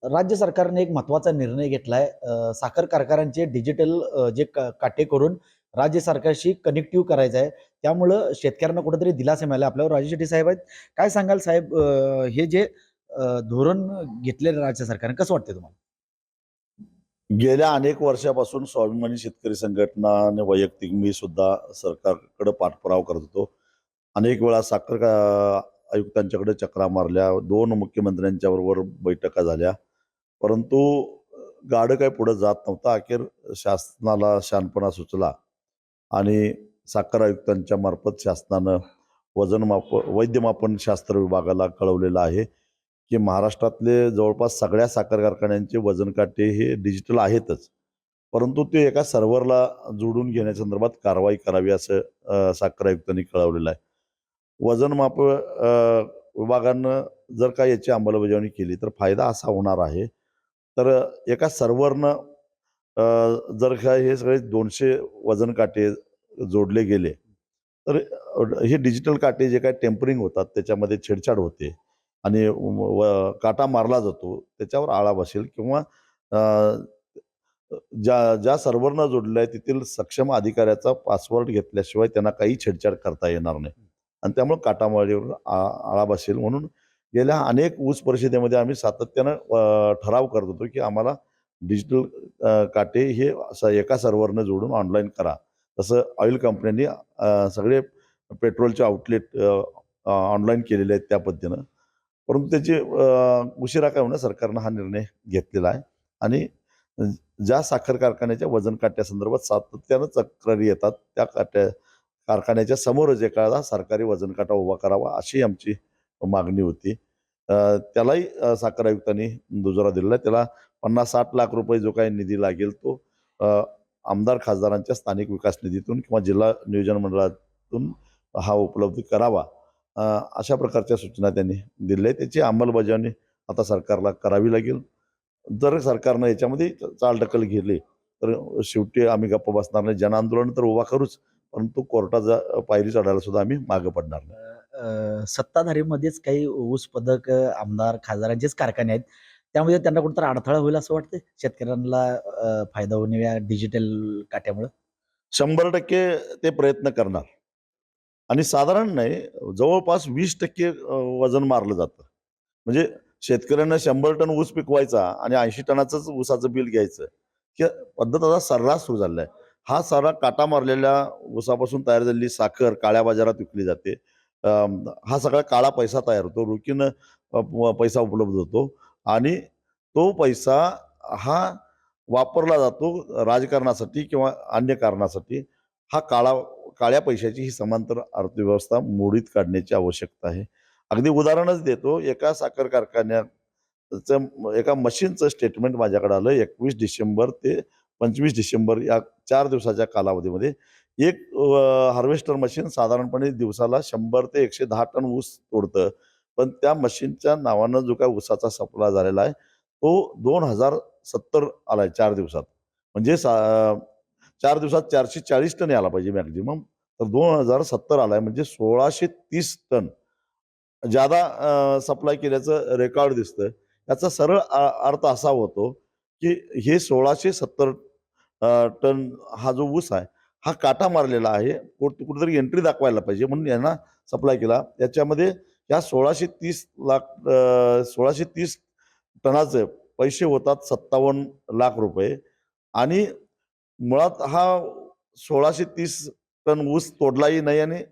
राज्य सरकारने एक महत्त्वाचा निर्णय घेतलाय. साखर कारखान्यांचे डिजिटल जे काटे करून राज्य सरकारशी कनेक्टिव्ह करायचं आहे. त्यामुळं शेतकऱ्यांना कुठेतरी दिलासा मिळाला. आपल्यावर राजू शेट्टी साहेब आहेत. काय सांगाल साहेब, हे जे धोरण घेतलेलं राज्य सरकारने कसं वाटतंय तुम्हाला? गेल्या अनेक वर्षापासून स्वाभिमानी शेतकरी संघटना आणि वैयक्तिक मी सुद्धा सरकारकडे पाठपुरावा करत होतो. अनेक वेळा आयुक्तांच्याकडे चकरा मारल्या, 2 मुख्यमंत्र्यांच्या बरोबर बैठका झाल्या. परंतु गाडं काही पुढे जात नव्हतं. अखेर शासनाला शहाणपणा सुचला आणि साखर आयुक्तांच्या मार्फत शासनानं वैद्यमापन शास्त्र विभागाला कळवलेलं आहे की महाराष्ट्रातले जवळपास सगळ्या साखर कारखान्यांचे वजन काटे हे डिजिटल आहेतच. परंतु ते एका सर्व्हरला जोडून घेण्याच्या संदर्भात कारवाई करावी असं साखर आयुक्तांनी कळवलेलं आहे. विभागानं जर का याची अंमलबजावणी केली तर फायदा असा होणार आहे. तर एका सर्व्हरनं जर का हे सगळे 200 वजन काटे जोडले गेले, तर हे डिजिटल काटे जे काही टेम्परिंग होतात त्याच्यामध्ये छेडछाड होते आणि काटा मारला जातो, त्याच्यावर आळा बसेल किंवा अ, ज्या ज्या सर्व्हरनं जोडलं आहे तेथील सक्षम अधिकाऱ्याचा पासवर्ड घेतल्याशिवाय त्यांना काही छेडछाड करता येणार नाही आणि त्यामुळे काटामारीवर आळा बसेल. म्हणून गेल्या अनेक ऊस परिषदेमध्ये आम्ही सातत्यानं ठराव करत होतो की आम्हाला डिजिटल काटे हे असं एका सर्व्हरनं जोडून ऑनलाईन करा. तसं ऑइल कंपन्यांनी सगळे पेट्रोलचे आउटलेट ऑनलाईन केलेले आहेत त्या पद्धतीनं. परंतु त्याची उशिरा का होईना सरकारनं हा निर्णय घेतलेला आहे आणि ज्या साखर कारखान्याच्या वजन काट्यासंदर्भात सातत्यानं तक्रारी येतात, त्या कारखान्याच्या समोरच एखादा सरकारी वजन काटा उभा करावा अशी आमची मागणी होती. त्यालाही साखर आयुक्तांनी दुजोरा दिलेला आहे. त्याला 50-60 लाख रुपये जो काही निधी लागेल तो आमदार खासदारांच्या स्थानिक विकास निधीतून किंवा जिल्हा नियोजन मंडळातून हा उपलब्ध करावा. अशा प्रकारच्या सूचना त्यांनी दिल्या आहेत. त्याची अंमलबजावणी आता सरकारला करावी लागेल. जर सरकारनं याच्यामध्ये चालढकल केली तर शेवटी आम्ही गप्प बसणार नाही. जनआंदोलन तर उभा करूच, परंतु कोर्टाचा पायरी चढायला सुद्धा आम्ही मागे पडणार नाही. सत्ताधारीमध्येच काही ऊस पदक आमदार, खासदारांचेच कारखाने आहेत. त्यामध्ये त्यांना कुठेतरी अडथळा होईल असं वाटतंय? शेतकऱ्यांना फायदा होणे या डिजिटल काट्यामुळं? 100% ते प्रयत्न करणार आणि साधारण नाही, जवळपास 20% वजन मारलं जातं. म्हणजे शेतकऱ्यांना 100 टन ऊस पिकवायचा आणि 80 टनाचंच ऊसाचं बिल घ्यायचं. ही पद्धत आता सर्रास सुरू झालेला आहे. हा सारा काटा मारलेल्या ऊसापासून तयार झालेली साखर काळ्या बाजारात विकली जाते. हा सगळा काळा पैसा तयार होतो. रोखीनं पैसा उपलब्ध होतो आणि तो पैसा हा वापरला जातो राजकारणासाठी किंवा अन्य कारणासाठी. हा काळ्या पैशाची ही समांतर अर्थव्यवस्था मोडीत काढण्याची आवश्यकता आहे. अगदी उदाहरणच देतो. एका साखर कारखान्याचं एका मशीनचं स्टेटमेंट माझ्याकडे आलं. 21 डिसेंबर ते 25 डिसेंबर या 4 दिवसाच्या कालावधीमध्ये एक हार्वेस्टर मशीन साधारणपणे दिवसाला 100 ते 110 टन ऊस तोडतं. पण त्या मशीनच्या नावानं जो काही ऊसाचा सप्लाय झालेला आहे, तो 2070 आलाय 4 दिवसात. म्हणजे 4 दिवसात 440 टन यायला पाहिजे मॅक्सिमम. तर 2070 आलाय म्हणजे 1630 टन ज्यादा सप्लाय केल्याचं रेकॉर्ड दिसतं. याचा सरळ अर्थ असा होतो, की हे 1670 टन हा जो ऊस आहे, हा काटा मारलेला आहे. कुठेतरी एंट्री दाखवायला पाहिजे म्हणून यांना सप्लाय केला. याच्यामध्ये या 1630 टनाचे पैसे होतात 57 लाख रुपये आणि मुळात हा 1630 टन ऊस तोडलाही नाही आणि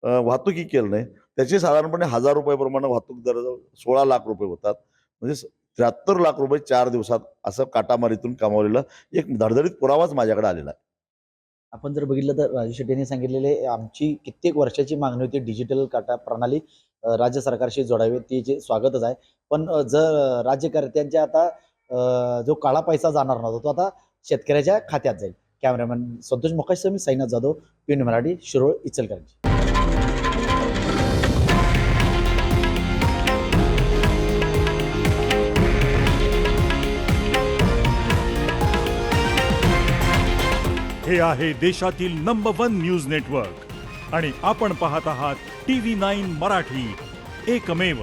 वाहतुकी केलं नाही. त्याची साधारणपणे ₹1000 प्रमाणे वाहतूक दर 16 लाख रुपये होतात. म्हणजे 73 लाख रुपये 4 दिवसात असं काटामारीतून कमावलेला एक धडधडीत पुरावाच माझ्याकडे आलेला आहे. आपण जर बघितलं तर राजू शेट्टी यांनी सांगितलेले आमची कित्येक वर्षाची मागणी होती डिजिटल काटा प्रणाली राज्य सरकारशी जोडावी, तिचे स्वागतच आहे. पण जर राज्यकर्त्यांच्या आता जो काळा पैसा जाणार नव्हता तो आता शेतकऱ्याच्या खात्यात जाईल. कॅमेरामॅन संतोष मोकाशीसह मी साईनाथ जाधव, PN मराठी, शिरोळ, इचलकरंजी. हे आहे देशातील नंबर 1 न्यूज नेटवर्क आणि आपण पाहत आहात TV9 मराठी, एकमेव.